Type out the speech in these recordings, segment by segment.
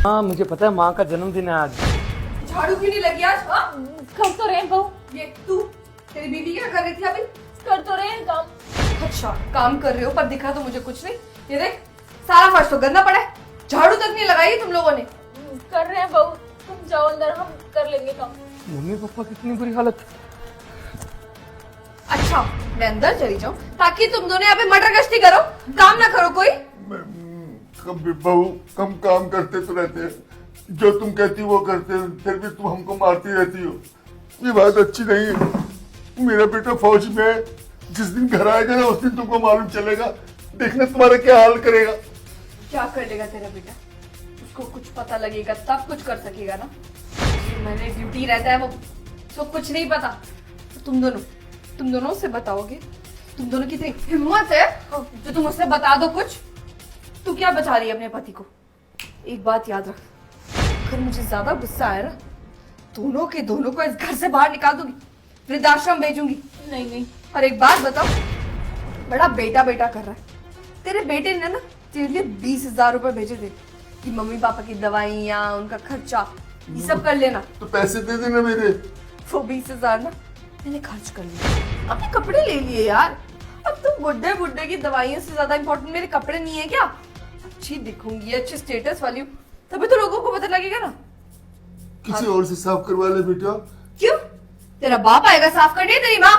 हाँ मुझे पता है, माँ का जन्मदिन है आज। झाड़ू क्यों नहीं लगी आज? हाँ कर तो रहे हैं बहू। ये तू, तेरी बीवी क्या कर रही थी अभी? कर तो रहे हैं काम। अच्छा काम कर रहे हो, पर दिखा तो मुझे कुछ नहीं। ये देख, सारा फर्श तो गंदा पड़ा है, झाड़ू तक नहीं लगाई तुम लोगों ने। कर रहे हैं बहू, तुम जाओ अंदर, हम कर लेंगे काम। मम्मी पापा कितनी बुरी हालत। अच्छा मैं अंदर चली जाऊँ ताकि तुम दोनों यहाँ पे मटर गश्ती करो, काम ना करो कोई। कभी बहू कम काम करते तो रहते हैं, जो तुम कहती हो वो करते हो, फिर भी तुम हमको मारती रहती हो। ये बात अच्छी नहीं है। मेरा बेटा फौज में है, जिस दिन घर आएगा ना उस दिन तुमको मालूम चलेगा। देखना तुम्हारा क्या हाल करेगा। क्या कर लेगा तेरा बेटा? उसको कुछ पता लगेगा तब कुछ कर सकेगा ना। मैंने ड्यूटी रहता है, वो उसको कुछ नहीं पता। तो तुम दोनों से बताओगे? तुम दोनों की इतनी हिम्मत है जो तुम उससे बता दो कुछ? तू क्या बचा रही है अपने पति को? एक बात याद रख, अगर मुझे ज्यादा गुस्सा आया ना, दोनों के दोनों को इस घर से बाहर निकाल दूंगी, वृद्धाश्रम भेजूंगी। नहीं नहीं, और एक बात बताओ, बड़ा बेटा बेटा कर रहा है। तेरे बेटे ने ना तेरे लिए 20,000 रुपए भेजे थे कि मम्मी पापा की दवाइयाँ, उनका खर्चा, ये सब कर लेना। तो पैसे दे देना मेरे। वो 20,000 ना मैंने खर्च कर लिए, अपने कपड़े ले लिए यार। अब तुम बुड्ढे बुड्ढे की दवाइयों से ज्यादा इम्पोर्टेंट मेरे कपड़े नहीं है क्या? अच्छी दिखूंगी, अच्छे स्टेटस वाली हूँ, तभी तो लोगों को पता लगेगा ना। किसी और से साफ करवा ले बेटा। क्यों? तेरा बाप आएगा साफ करने, तेरी माँ?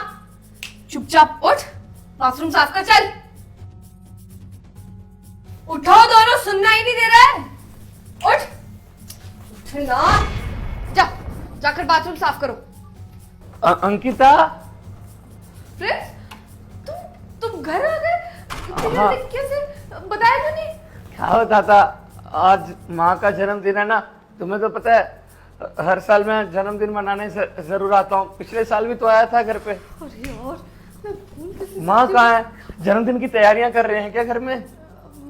चुपचाप उठ, बाथरूम साफ कर चल। उठो दोनों, सुनना ही नहीं दे रहा है। उठ, उठना। जा, जाकर बाथरूम साफ करो। अंकिता। प्रिंस, तुम घर आ गए? हाँ। कैसे बताया क्यों नहीं? क्या होता था, आज माँ का जन्मदिन है ना, तुम्हें तो पता है हर साल मैं जन्मदिन मनाने से जरूर आता हूँ। पिछले साल भी तो आया था घर पे। अरे यार, मैं भूल कैसे माँ सकती कहाँ है? जन्मदिन की तैयारियां कर रहे हैं क्या घर में? हूँ?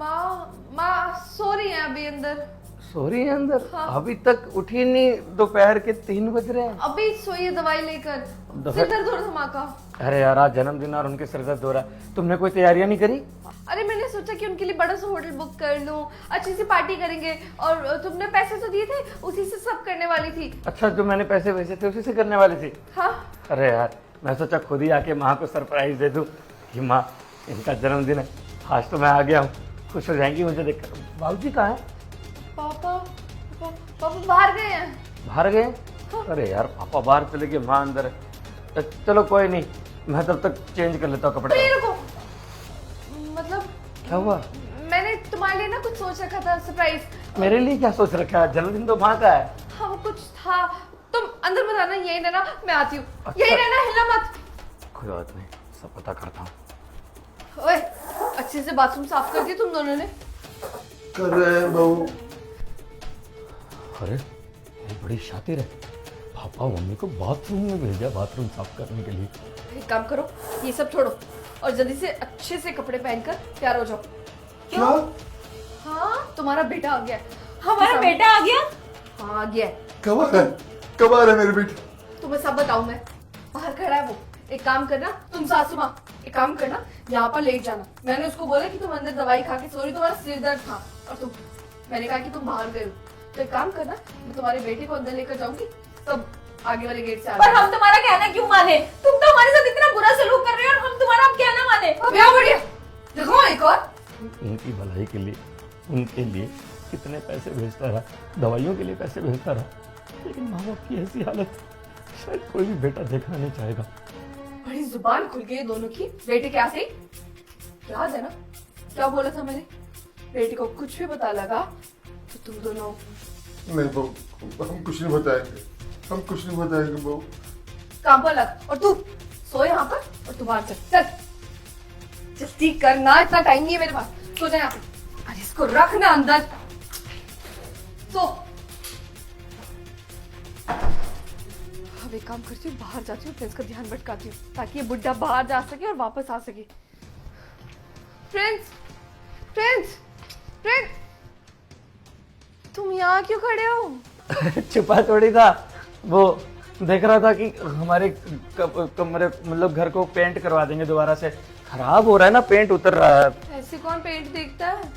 माँ सो रही है अभी अंदर। सो रही है अंदर? हाँ। अभी तक उठी नहीं, दोपहर के 3 बज रहे हैं। अभी सोई है दवाई लेकर। सिर दर्द हो रहा था माँ का। अरे यार आज जन्मदिन और उनके सिर दर्द हो रहा है। तुमने कोई तैयारियां नहीं करी? अरे मैंने सोचा कि उनके लिए बड़ा सा होटल बुक कर लूं, अच्छी सी पार्टी करेंगे, और तुमने पैसे तो दिए थे, उसी से सब करने वाली थी। अच्छा, जो मैंने पैसे भेजे थे उसी से करने वाली थी? हाँ। अरे यार मैं सोचा खुद ही आके माँ को सरप्राइज दे दूं कि माँ इनका जन्मदिन है। आज तो मैं आ गया हूँ, खुश हो जाएंगी मुझे देखकर। बाबूजी कहाँ है? पापा बाहर गए हैं। बाहर गए? अरे यार पापा बाहर चले गए, माँ अंदर है। चलो कोई नहीं, मैं तब तक चेंज कर लेता हूँ कपड़े। ये रुको, मतलब क्या हुआ? मैंने तुम्हारे लिए ना कुछ सोच रखा था, सरप्राइज। मेरे लिए क्या सोच रखा है? जन्मदिन तो माँ का है। हाँ वो कुछ था, तुम अंदर मत आना, यही रहना, मैं आती हूँ। अच्छा। यही रहना, हिलना मत। कोई बात नहीं, सब पता करता हूँ। ओए, अच्छे से बाथरूम साफ कर दिया तुम दोनों ने? कर रहे हैं बहू। अरे ये बड़ी शातिर है, पापा मम्मी को बाथरूम में भेजा बाथरूम साफ करने के लिए। एक काम करो, ये सब छोड़ो और जल्दी से अच्छे से कपड़े पहनकर तैयार हो जाओ। क्या? हाँ तुम्हारा बेटा आ गया है। हमारा बेटा आ गया? हाँ आ गया है। कब आ रहा है? कब आ रहा है मेरे बेटे? तुम्हें सब बताऊं मैं, बाहर खड़ा है वो। एक काम करना, तुम सासू माँ, एक काम करना, यहाँ पर लेट जाना। मैंने उसको बोला कि तुम अंदर दवाई खा के सो रही, तुम्हारा सिर दर्द था, और मैंने कहा कि तुम बाहर गए हो। तो एक काम करना, मैं तुम्हारे बेटे को अंदर लेकर जाऊंगी, तब आगे वाले गेट से आ पर हम तुम्हारा कहना क्यों माने? तुम तो हमारे साथ इतना बुरा सलूक कर रहे हो और हम तुम्हारा अब कहना माने? बढ़िया। देखो एक और, उनकी भलाई के लिए, उनके लिए कितने पैसे भेजता रहा, दवाइयों के लिए पैसे भेजता रहा, लेकिन माँ बाप की ऐसी हालत शायद कोई भी बेटा देखना नहीं चाहेगा। बड़ी जुबान खुल गई दोनों की। बेटे क्या से याद है ना क्या बोला था मैंने? बेटे को कुछ भी पता लगा तो तुम दोनों। नहीं बहू, हम कुछ नहीं बताएंगे, हम कुछ नहीं बताएंगे बहू। काम पर लग, और तू सो यहाँ पर और तू बाहर चल। जल्दी करना, इतना टाइम नहीं है मेरे पास। सो जा यहाँ पे। अरे इसको रखना अंदर। सो अब एक काम करती हूँ, बाहर जाती हूँ, प्रिंस का ध्यान भटकाती हूँ ताकि ये बुड्ढा बाहर जा सके और वापस आ सके। प्रिंस, प्रिंस, प्रिंस, तुम यहाँ क्यों खड़े हो? छुपा थोड़ी था, वो देख रहा था कि हमारे कमरे मतलब घर को पेंट करवा देंगे दोबारा से। खराब हो रहा है ना, पेंट उतर रहा है। ऐसे कौन पेंट देखता है?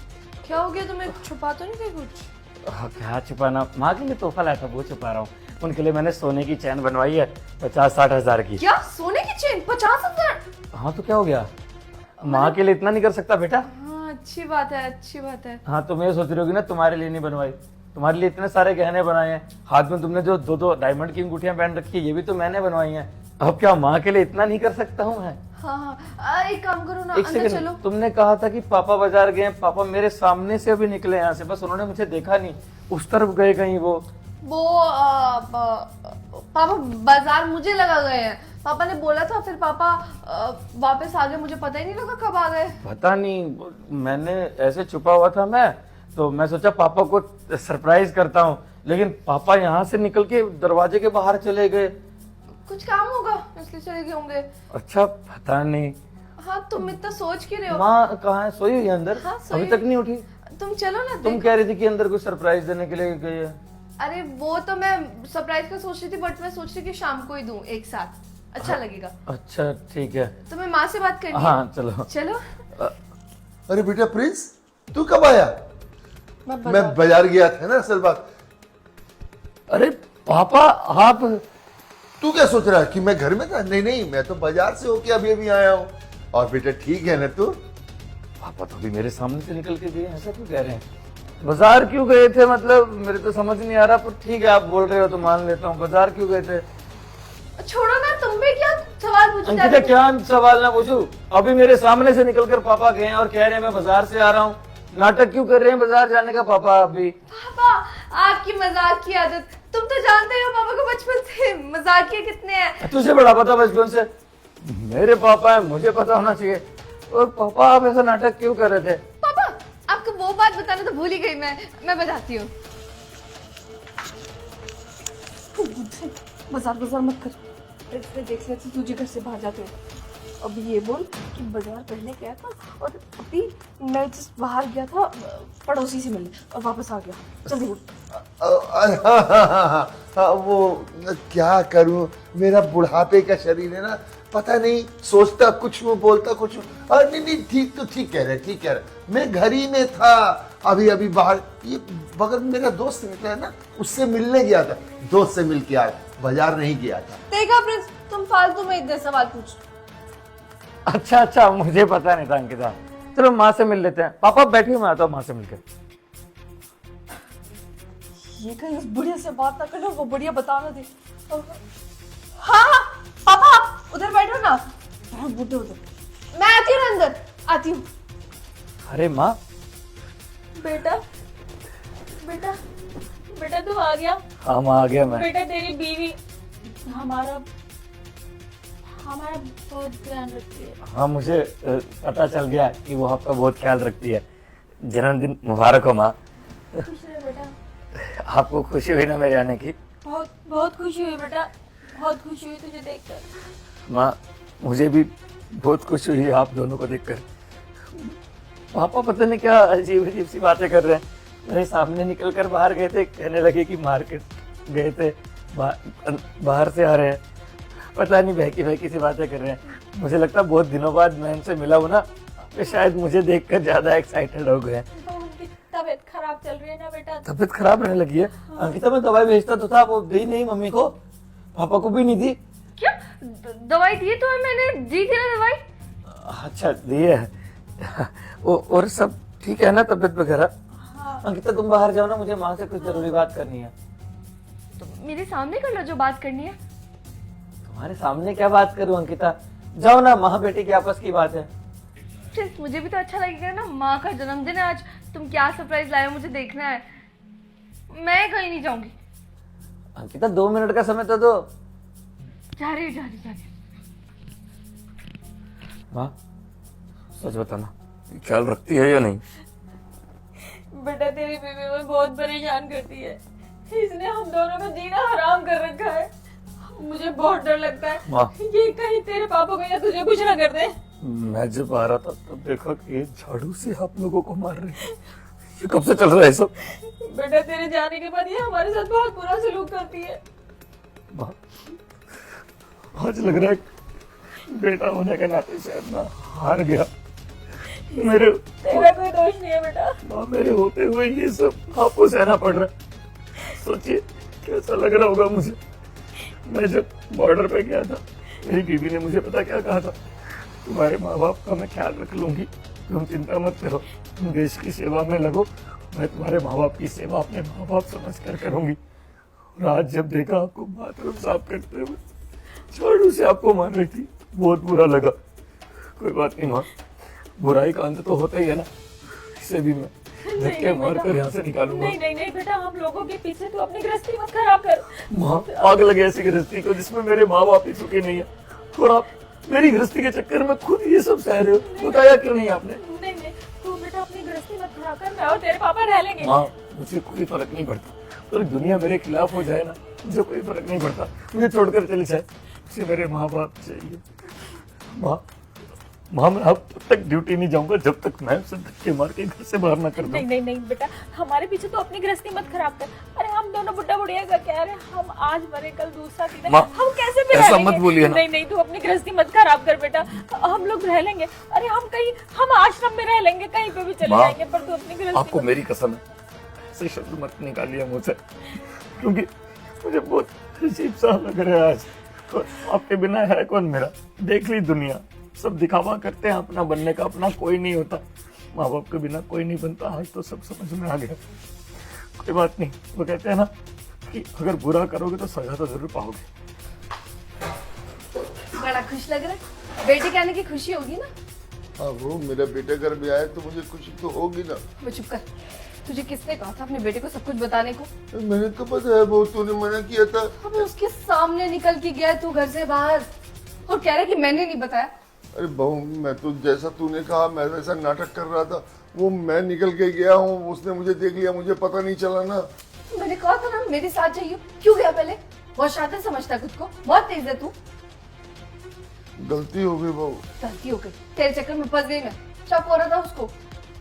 क्या हो गया तुम्हें? छुपा तो नहीं गई कुछ? क्या छुपाना, माँ के लिए तोहफा लाया था वो छुपा रहा हूँ। उनके लिए मैंने सोने की चैन बनवाई है 50-60 हजार की। क्या सोने की चेन 50,000? हाँ तो क्या हो गया, माँ के लिए इतना नहीं कर सकता बेटा। हाँ अच्छी बात है, अच्छी बात है। हाँ तुम ये सोच रही होगी ना तुम्हारे लिए नहीं बनवाई, तुम्हारे लिए इतने सारे गहने बनाए हैं, हाथ में तुमने जो 2-2 डायमंड की अंगूठियां पहन रखी है ये भी तो मैंने बनवाई हैं। अब क्या माँ के लिए इतना नहीं कर सकता हूँ मैं? हाँ एक काम करो ना, एक अंदर चलो। सेकंड, तुमने कहा था कि पापा बाजार गए, पापा मेरे सामने से अभी निकले यहाँ से, बस उन्होंने मुझे देखा नहीं, उस तरफ गए कहीं वो पापा बाजार मुझे लगा गए हैं। पापा ने बोला था, फिर पापा वापस आ गए, मुझे पता ही नहीं लगा कब आ गए। पता नहीं, मैंने ऐसे छुपा हुआ था मैं, तो मैं सोचा पापा को सरप्राइज करता हूँ, लेकिन पापा यहाँ से निकल के दरवाजे के बाहर चले गए। कुछ काम होगा इसलिए चले गए होंगे। अच्छा पता नहीं। हाँ तुम इतना सोच क्यों रहे हो? माँ कहाँ है, सोई हुई है अंदर? हाँ, सोई अभी हुई। तक नहीं उठी? तुम चलो ना। तुम कह रही थी कि अंदर कुछ सरप्राइज देने के लिए गई है। अरे वो तो मैं सरप्राइज का सोच रही थी, बट मैं सोच रही कि शाम को ही दूं एक साथ, अच्छा लगेगा। अच्छा ठीक है। तुम्हें माँ से बात करनी है? हाँ चलो। चलो। अरे बेटा प्रिंस, तू कब आया? मैं बाजार गया था ना, असल बात। अरे पापा आप, तू क्या सोच रहा है कि मैं घर में था? नहीं नहीं, मैं तो बाजार से होके अभी अभी आया हूँ। और बेटा ठीक है ना तू? पापा तो अभी मेरे सामने से निकल के गए, ऐसा क्यों कह रहे हैं? बाजार क्यों गए थे मतलब, मेरे तो समझ नहीं आ रहा, पर ठीक है आप बोल रहे हो तो मान लेता हूँ। बाजार क्यों गए थे? छोड़ो ना, तुम भी क्या सवाल पूछते अंकिता क्या सवाल ना पूछू, अभी मेरे सामने से निकलकर पापा गए हैं और कह रहे हैं मैं बाजार से आ रहा हूँ। नाटक क्यों कर रहे हैं बाजार जाने का पापा आप भी? पापा आपकी मजाक की आदत, तुम तो जानते हो पापा को बचपन से मजाकिया कितने हैं। तुझे बड़ा पता बचपन से? मेरे पापा है, मुझे पता होना चाहिए। और पापा आप ऐसा नाटक क्यों कर रहे थे? पापा आपको वो बात बताना तो भूल ही गई मैं बताती हूँ। बाजार मत कर, इसने देख लिया तुझे घर से बाहर जाते हो। अभी ये बोल कि बाजार पहले गया था और अभी मैं जिस बाहर गया था पड़ोसी से मिलने और वापस आ गया। जल्दी बोल। वो क्या करूं, मेरा बुढ़ापे का शरीर है ना, पता नहीं सोचता कुछ हूँ बोलता कुछ हूँ। नहीं नहीं ठीक, तो ठीक कह रहे। मैं घर ही में था, अभी अभी बाहर, ये बगल में मेरा दोस्त रहता है ना, उससे मिलने गया था, दोस्त से मिल के आया, बाजार नहीं गया था। देखा प्रिंस, तुम फालतू में इतने सवाल पूछ। अच्छा मुझे पता नहीं था अंकिता, चलो माँ से मिल लेते हैं। पापा बैठिए, मैं आता हूँ माँ से मिलकर। ये कहीं उस बुढ़िया से बात ना करना, वो बुढ़िया बताना दे। हाँ पापा आप उधर बैठो ना, बुढ़े उधर, मैं आती हूँ अंदर, आती हूँ। अरे माँ। बेटा बेटा बेटा तू आ गया? हाँ माँ आ गया मैं। बेटा तेरी बीवी हमारा बहुत ध्यान रखती है। हाँ मुझे पता चल गया कि वो आपका बहुत ख्याल रखती है। जन्मदिन मुबारक हो माँ। खुश रहे बेटा। आपको खुशी हुई ना मेरे आने की? बहुत खुशी हुई बेटा, बहुत खुशी हुई तुझे देखकर। माँ मुझे भी बहुत खुशी हुई आप दोनों को देखकर। पापा पता नहीं क्या अजीब अजीब सी बातें कर रहे हैं, मेरे सामने निकल कर बाहर गए थे, कहने लगे कि मार्केट गए थे, बाहर से आ रहे हैं, पता नहीं बहकी सी बातें कर रहे हैं। मुझे लगता है बहुत दिनों बाद मैं इनसे मिला हूँ ना, तो शायद मुझे देखकर ज्यादा एक्साइटेड हो गए। उनकी तबीयत खराब चल रही है ना बेटा। तबीयत खराब रहने लगी है? अंकिता मैं दवाई भेजता तो था, वो दी नहीं मम्मी को, पापा को भी नहीं दी। क्या दवाई दी तो मैंने, दी थी ना दवाई। अच्छा दी है। और सब ठीक है ना तबीयत वगैरह? अंकिता तुम बाहर जाओ ना, मुझे माँ से कुछ जरूरी बात करनी है। तो मेरे सामने कर लो जो बात करनी है। तुम्हारे सामने क्या बात करूं अंकिता, जाओ ना, माँ बेटी की आपस की बात है। प्रिंस मुझे भी तो अच्छा लगेगा ना, माँ का जन्मदिन है आज, तुम क्या सरप्राइज लाए हो मुझे देखना है। मैं कहीं नहीं जाऊंगी। अंकिता 2 मिनट का समय तो दो। जा रही हूँ। माँ सच बताना, ख्याल रखती है या नहीं? बेटा तेरी बीवी में बहुत परेशान करती है, इसने हम दोनों का जीना हराम कर रखा है। मुझे बहुत डर लगता है ये कहीं तेरे पापा को या तुझे कुछ ना कर दे। मैं जब आ रहा था तब देखा कि ये झाड़ू से आप लोगों को मार रहे हैं। ये कब से चल रहा है सब? बेटा तेरे जाने के बाद ये हमारे साथ बहुत बुरा सलूक करती है। माँ आज लग रहा है बेटा होने के नाते शायद मैं हार गया। मेरे तेरा कोई दोष नहीं है बेटा। माँ, मेरे होते हुए ये सब आपको सहना पड़ रहा है। सोचिए कैसा लग रहा होगा मुझे। मैं जब बॉर्डर पे गया था, मेरी बीवी ने मुझे पता क्या कहा था, तुम्हारे माँ बाप का मैं ख्याल रख लूंगी, तुम चिंता मत करो, तुम देश की सेवा में लगो, मैं तुम्हारे माँ बाप की सेवा अपने माँ बाप समझ कर करूंगी। और आज जब देखा आपको बाथरूम साफ करते हुए झाड़ू से आपको मार रही थी, बहुत बुरा लगा। कोई बात नहीं माँ, बुराई का अंत तो होता ही है ना, इसे भी मैं धक्के मार कर यहाँ से निकालूंगा। नहीं नहीं नहीं बेटा, हम लोगों के पीछे तू अपनी गृहस्थी मत खराब कर। माँ, आग लगे ऐसी गृहस्थी को जिसमें मेरे माँ बाप ही सुखी नहीं है, और आप मेरी गृहस्थी के चक्कर में खुद ये सब सह रहे हो। बताया क्यों नहीं आपने? नहीं नहीं, तू बेटा अपनी गृहस्थी मत खराब कर, मैं और तेरे पापा रह लेंगे। माँ, मुझे कोई फर्क नहीं पड़ता, पूरी दुनिया मेरे खिलाफ हो जाए ना, मुझे कोई फर्क नहीं पड़ता, मुझे छोड़कर चले जाए, मुझे मेरे माँ बाप चाहिए। माँ, मैं अब तक ड्यूटी नहीं जाऊंगा जब तक मैं उसे धक्के मार के घर से बाहर ना कर दूं। नहीं नहीं नहीं बेटा, हमारे पीछे तो अपनी गृहस्थी मत खराब कर। अरे हम दोनों बुढ़ा बुढ़िया का कह रहे, हम आज मरे कल दूसरा दिन, माँ, हम कैसे भी ऐसा रह लेंगे? मत बोलिए ना। नहीं नहीं, तू अपनी गृहस्थी मत खराब कर बेटा, हम लोग रह लेंगे। अरे हम आश्रम में रह लेंगे, कहीं पे भी चले माँ, जाएंगे, पर तू अपनी गृहस्थी आपको मेरी कसम है, ऐसे शब्द मत निकालिए मुझसे, क्योंकि मुझे बहुत अजीब सा लग रहा है आज। और आपके बिना है कौन मेरा? देख ली दुनिया, सब दिखावा करते हैं अपना बनने का, अपना कोई नहीं होता। माँ बाप के बिना कोई नहीं बनता, आज तो सब समझ में आ गया। कोई बात नहीं, वो कहते हैं ना कि अगर बुरा करोगे तो सजा तो जरूर पाओगे। बड़ा खुश लग रहा है, बेटे के आने की खुशी होगी ना? हाँ वो मेरा बेटा घर में आए तो मुझे खुशी तो होगी ना। वो चुप कर, तुझे किसने कहा था अपने बेटे को सब कुछ बताने को? मैंने तो पता है वो तूने मना किया था। अब उसके सामने निकल के गया तू घर से बाहर और कह रहा है कि मैंने नहीं बताया। अरे बहू, मैं तो जैसा तूने कहा मैं वैसा नाटक कर रहा था, वो मैं निकल के गया हूँ, उसने मुझे देख लिया, मुझे पता नहीं चला ना। मैंने कहा था ना मेरे साथ जाइए, क्यों गया पहले? बहुत शातिर समझता है खुद को, बहुत तेज है तू। गलती हो गई बहू। गलती हो गई, तेरे चक्कर में फंस गई मैं। शक हो रहा था उसको,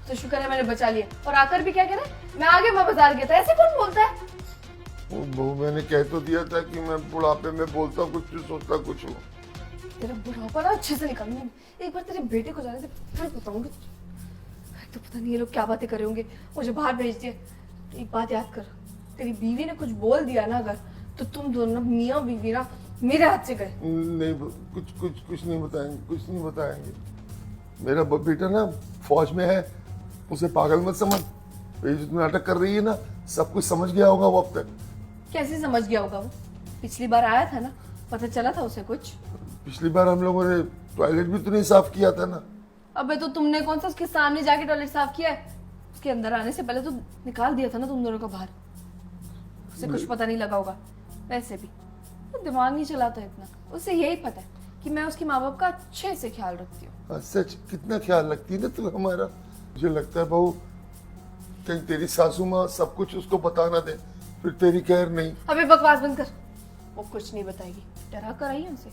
तो शुक्र है मैंने बचा लिया। और आकर भी क्या कह रहा है, मैं आगे मैं बाजार गया था। ऐसे कौन बोलता है? वो बहू मैंने कह तो दिया था कि मैं बुढ़ापे में बोलता कुछ नहीं सोचता कुछ हूँ। तेरा बुढ़ापा ना अच्छे से निकालूंगी। एक बार तेरे बेटे को जाने से फिर बताऊंगी। तो पता नहीं ये लोग क्या बातें कर रहे होंगे, मुझे बाहर भेज दिया। एक बात याद कर, तेरी बीवी ने कुछ बोल दिया ना अगर, तो तुम दोनों मियाँ बीवी ना मेरे हाथ से गए। नहीं कुछ नहीं बताएंगे, कुछ नहीं बताएंगे। मेरा बेटा ना फौज में है, उसे पागल मत समझ। ये जो नाटक कर रही है ना, सब कुछ समझ गया होगा वो अब तक। कैसे समझ गया होगा वो? पिछली बार आया था ना, पता चला था उसे कुछ। पिछली बार हम लोगों ने टॉयलेट भी तो नहीं साफ किया था ना। अबे तो तुमने कौन सा उसके सामने जाके टॉयलेट साफ किया है? उसके अंदर आने से पहले तो निकाल दिया था ना तुम दोनों को बाहर। उसे कुछ पता नहीं लगा होगा। वैसे भी वो दिमाग नहीं चलाता इतना, उसे यही पता है कि मैं उसके माँ बाप का अच्छे से ख्याल रखती हूँ। सच कितना ख्याल रखती है ना तू हमारा। मुझे लगता है बहू कहीं तेरी सासू माँ सब कुछ उसको बता ना दे, फिर तेरी खैर नहीं। अबे बकवास बंद कर, वो कुछ नहीं बताएगी, डरा कर आई है उसे।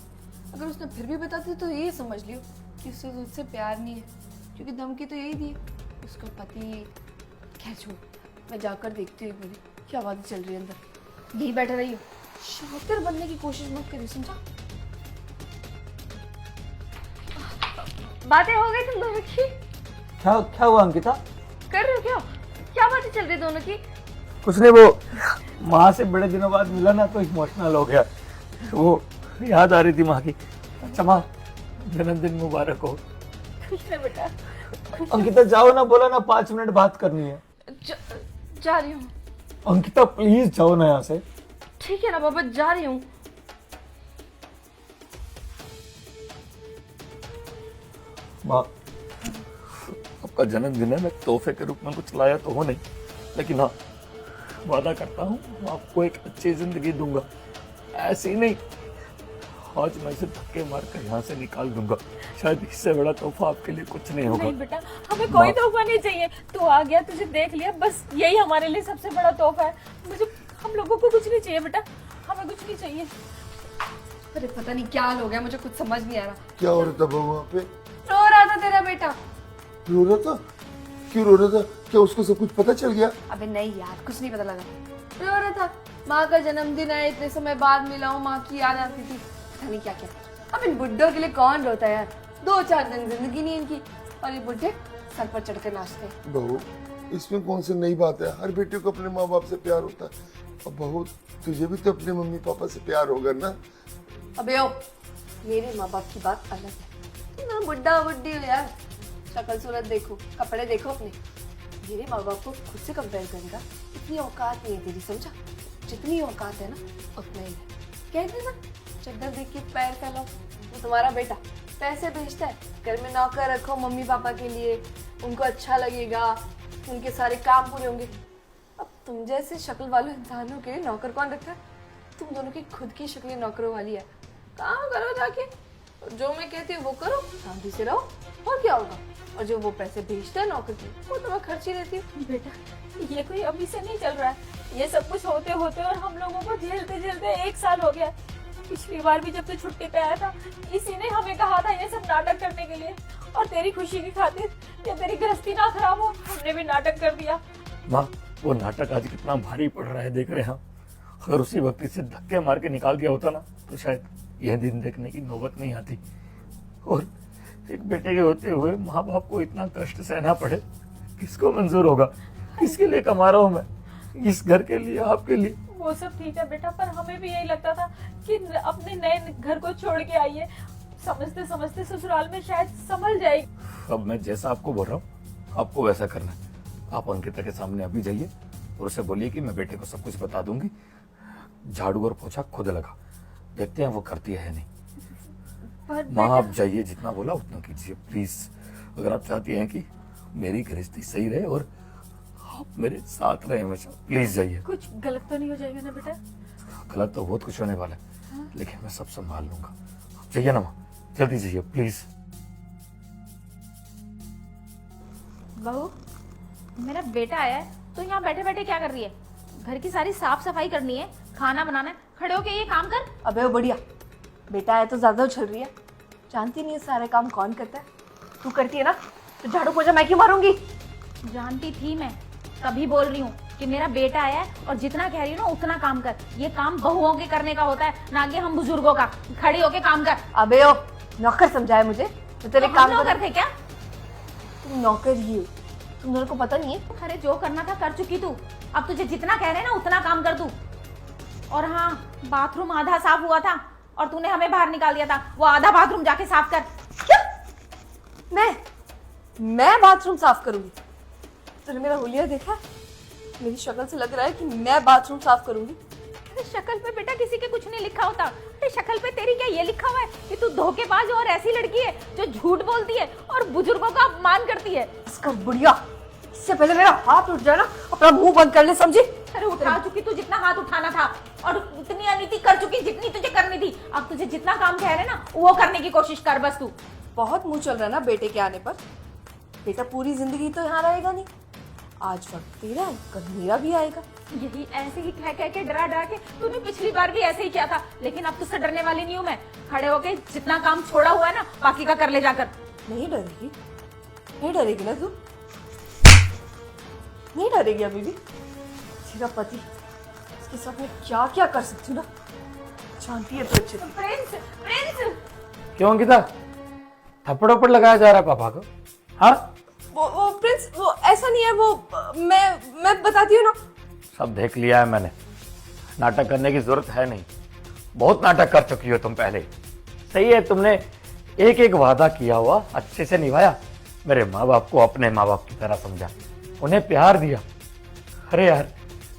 अगर उसने फिर भी बताती तो ये समझ लियो कि उसे तुझसे प्यार नहीं है, क्योंकि धमकी तो यही दी उसका पति। खैर छोड़, मैं जाकर देखती हूँ मेरी क्या बातें चल रही है अंदर। यही बैठा रही हो, शातिर बनने की कोशिश मत करिए, समझा? बातें हो गई तुम दोनों की? क्या हुआ अंकिता? कर रहे हो क्या? क्या बातें चल रही दोनों की? कुछ नहीं, वो माँ से बड़े दिनों बाद मिला ना तो इमोशनल हो गया, वो याद आ रही थी माँ की। अच्छा माँ, जन्मदिन मुबारक हो। खुश रह बेटा। अंकिता जाओ ना, बोला ना 5 मिनट बात करनी है। जा रही हूँ। अंकिता प्लीज जाओ ना यहाँ से। ठीक है ना बाबा, जा रही हूँ। माँ, आपका जन्मदिन है, मैं तोहफे के रूप में कुछ लाया तो हो नहीं, लेकिन हाँ वादा करता हूँ आपको एक अच्छी जिंदगी दूंगा। ऐसी नहीं, आज मैं इसे धक्के मार कर यहाँ से निकाल दूंगा। शायद इससे बड़ा तोहफा आपके लिए कुछ नहीं होगा। नहीं बेटा, हमें कोई तोहफा नहीं चाहिए। तू आ गया, तुझे देख लिया, बस यही हमारे लिए सबसे बड़ा तोहफा है। मुझे हम लोगों को कुछ नहीं चाहिए बेटा, हमें कुछ नहीं चाहिए। अरे पता नहीं क्या हाल हो गया, मुझे कुछ समझ नहीं आ रहा। क्या हो रहा था बहू वहाँ पे? रो रहा था तेरा बेटा। रो रहा था? क्यों रो रहा था? क्या उसको सब कुछ पता चल गया? अबे नहीं यार, कुछ नहीं पता लगा। रो रहा था, माँ का जन्मदिन है, इतने समय बाद मिला हूँ, माँ की याद आती थी, पता नहीं क्या क्या। अब इन बुड्ढों के लिए कौन रोता है यार? 2-4 दिन जिंदगी नहीं इनकी, और ये बुड्ढे सर पर चढ़ के नाचते हैं। बहू, इसमें कौन सी नई बात है? हर बेटे को अपने माँ बाप से प्यार होता है। और बहू, तुझे भी तो अपने मम्मी पापा से प्यार होगा ना? अबे ओ, मेरे माँ बाप की बात अलग है। तुम बुड्ढा बुड्ढी हो यार, शक्ल सूरत देखो, कपड़े देखो अपने। मेरे माँ बाप को खुद से कंपेयर करेगा, इतनी औकात नहीं है तेरी, समझा? जितनी औकात है ना उतना ही है। कहते ना, चद्दर देख के पैर फैलाओ। वो तुम्हारा बेटा पैसे भेजता है, घर में नौकर रखो मम्मी पापा के लिए, उनको अच्छा लगेगा, उनके सारे काम पूरे होंगे। अब तुम जैसे शक्ल वाले इंसानों के लिए नौकर कौन रखा है? तुम दोनों की खुद की शक्लें नौकरों वाली है। काम करो जाके, जो मैं कहती हूँ वो करो, शांति से रहो, और क्या होगा? और जो वो पैसे भेजता है नौकर की, वो तो मैं खर्च ही लेती हूँ। बेटा ये कोई अभी से नहीं चल रहा है, ये सब कुछ होते होते और हम लोगों को झेलते झेलते 1 साल हो गया। पिछली बार भी जब तू छुट्टी पे आया था, इसी ने हमें कहा था ये सब नाटक करने के लिए, और तेरी खुशी की खातिर, या तेरी गृहस्थी ना खराब हो, हमने भी नाटक कर दिया। माँ, वो नाटक आज कितना भारी पड़ रहा है देख रहे हैं हम। अगर उसी वक्त इसे धक्के मार के निकाल दिया होता ना, तो शायद यह दिन देखने की नौबत नहीं आती। और एक बेटे के होते हुए माँ बाप को इतना कष्ट सहना पड़े, किसको मंजूर होगा? किसके लिए कमा रहा हूँ मैं? इस घर के लिए, आपके लिए। वो सब ठीक है बेटा, पर हमें भी यही लगता था कि अपने नए घर को छोड़ के आइए, समझते समझते ससुराल में शायद संभल जाएगी। अब मैं जैसा आपको बोल रहा हूँ, आपको वैसा करना है। आप अंकिता के सामने अभी जाइए और उसे बोलिए कि मैं बेटे को सब कुछ बता दूंगी। झाड़ू और पोछा खुद लगा, देखते हैं वो करती है नहीं। पर माँ, आप जाइए, जितना बोला उतना कीजिए प्लीज। अगर आप चाहती हैं कि मेरी गृहस्थी सही रहे और आप मेरे साथ रहे हमेशा, प्लीज जाइए। कुछ गलत तो नहीं हो जाएगा ना बेटा? गलत तो बहुत कुछ होने वाला है, लेकिन मैं सब संभाल लूंगा। जाइए ना माँ, जल्दी जाइए प्लीज। बहू, मेरा बेटा आया है तो यहाँ बैठे बैठे क्या कर रही है? घर की सारी साफ सफाई करनी है, खाना बनाना है, खड़े होके ये काम कर। अबे वो बढ़िया, बेटा है तो ज्यादा उछल रही है। जानती नहीं है सारे काम कौन करता है? तू करती है ना, तो झाड़ू पोछा मैं क्यों मारूंगी? जानती थी मैं, तभी बोल रही हूँ कि मेरा बेटा आया है और जितना कह रही हूँ ना उतना काम कर। ये काम बहुओं के करने का होता है, ना कि हम बुजुर्गों का। खड़ी होके काम कर। अबे ओ, नौकर समझाया मुझे तो तेरे तो काम हम नौकर थे क्या? तुम नौकर ही हो, तुम दोनों को पता नहीं है? अरे जो करना था कर चुकी तू, अब तुझे जितना कह रहे हैं ना उतना काम कर तू। और हाँ, बाथरूम आधा साफ हुआ था और तूने हमें बाहर निकाल दिया था, वो आधा बाथरूम जाके साफ कर। क्या? मैं बाथरूम साफ करूंगी? तूने मेरा हुलिया देखा? मेरी शक्ल से लग रहा है कि मैं बाथरूम साफ करूंगी। अरे शक्ल पे बेटा किसी के कुछ नहीं लिखा होता। अरे शक्ल पे तेरी क्या ये लिखा हुआ है कि तू धोखेबाज और ऐसी लड़की है जो झूठ बोलती है और बुजुर्गों का अपमान करती है। इसका बुढ़िया, इससे पहले मेरा हाथ उठ जाए ना, अपना मुंह बंद कर ले, समझी? अरे उठा चुकी तू जितना हाथ उठाना था और उतनी अनीति कर चुकी जितनी तुझे करनी थी। अब तुझे जितना काम कह रहे ना वो करने की कोशिश कर बस तू। बहुत मुंह चल रहा है ना बेटे के आने पर। बेटा पूरी जिंदगी तो यहाँ रहेगा नहीं, आज वक्त तेरा है, कल मेरा भी आएगा। यही ऐसे ही कह कह के डरा डरा के तूने पिछली बार भी ऐसे ही किया था, लेकिन अब तुझसे डरने वाली नहीं हूँ मैं। खड़े होके जितना काम छोड़ा हुआ है ना बाकी का कर ले जाकर। नहीं डरेगी? नहीं डरेगी ना तू? नहीं डरेगी अभी भी? तेरा पति, इसके साथ मैं क्या क्या कर सकती हूँ ना, जानती है तो अच्छे से। Prince, Prince! क्यों अंकिता, थप्पड़ वप्पड़ लगाया जा रहा है पापा को? हाँ, वो प्रिंस, वो ऐसा नहीं है, वो मैं बताती हूँ ना। सब देख लिया है मैंने, नाटक करने की जरूरत है नहीं। बहुत नाटक कर चुकी हो तुम पहले। सही है, तुमने एक एक वादा किया हुआ अच्छे से निभाया। मेरे माँ बाप को अपने माँ बाप की तरह समझा, उन्हें प्यार दिया। अरे यार,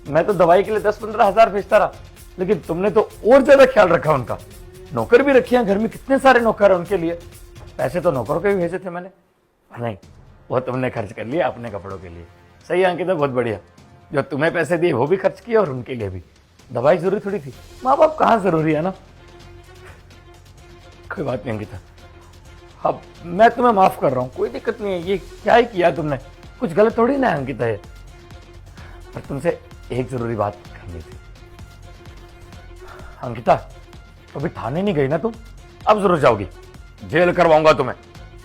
मैं तो दवाई के लिए 10-15 हजार भेजता रहा, लेकिन तुमने तो और ज्यादा ख्याल रखा उनका। नौकर भी रखे हैं घर में, कितने सारे नौकर हैं उनके लिए। पैसे तो नौकरों के भी भेजे थे मैंने, नहीं वो तुमने खर्च कर लिया अपने कपड़ों के लिए। सही है अंकिता, बहुत बढ़िया। जो तुम्हें पैसे दिए वो भी खर्च किए और उनके लिए भी। दवाई जरूरी थोड़ी थी, माँ बाप कहाँ जरूरी है ना। कोई बात नहीं अंकिता, अब मैं तुम्हें माफ कर रहा हूँ, कोई दिक्कत नहीं है। ये क्या ही किया तुमने, कुछ गलत थोड़ी ना है अंकिता है। पर तुमसे एक जरूरी बात करनी थी अंकिता। अभी थाने नहीं गई ना तुम, अब जरूर जाओगी। जेल करवाऊंगा तुम्हें,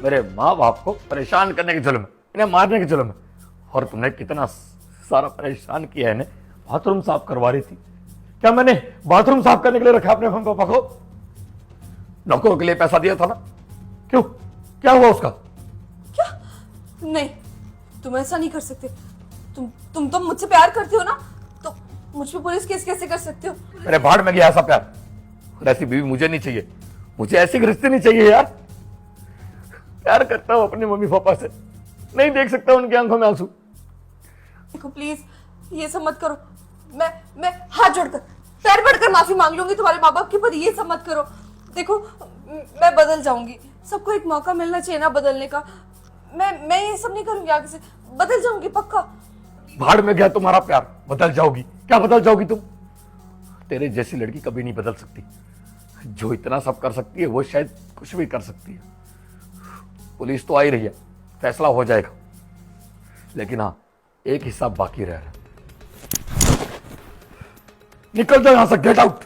मेरे माँ बाप को परेशान करने के जुल्म में, इन्हें मारने के जुल्म में। और तुमने कितना सारा परेशान किया है इन्हें। बाथरूम साफ करवा रही थी, क्या मैंने बाथरूम साफ करने के लिए रखा अपने मम्मी पापा को? नौकरों के लिए पैसा दिया था ना, क्यों? क्या हुआ उसका? क्या? नहीं, तुम ऐसा नहीं कर सकते। तुम तो मुझसे प्यार करते हो ना, तो मुझ पे पुलिस केस कैसे कर सकते हो? अरे भाड़ में गया ऐसा प्यार, और ऐसी बीवी मुझे नहीं चाहिए, मुझे ऐसी रिश्ते नहीं चाहिए यार। प्यार करता हूं अपने मम्मी पापा से, नहीं देख सकता उनकी आंखों में आंसू। देखो प्लीज ये सब मत करो। मैं हाथ जोड़कर पैर पड़कर माफी मांग लूंगी तुम्हारे माँ बाप के, पर ये सब मत करो। देखो मैं बदल जाऊंगी, सबको एक मौका मिलना चाहिए ना बदलने का। मैं ये सब नहीं करूंगी, आगे से बदल जाऊंगी पक्का। भाड़ में गया तुम्हारा प्यार, बदल जाओगी? क्या बदल जाओगी तुम? तेरे जैसी लड़की कभी नहीं बदल सकती। जो इतना सब कर सकती है वो शायद कुछ भी कर सकती है। पुलिस तो आ ही रही है, फैसला हो जाएगा, लेकिन हाँ एक हिसाब बाकी रह रहा है। निकल जाओ यहां से, गेट आउट।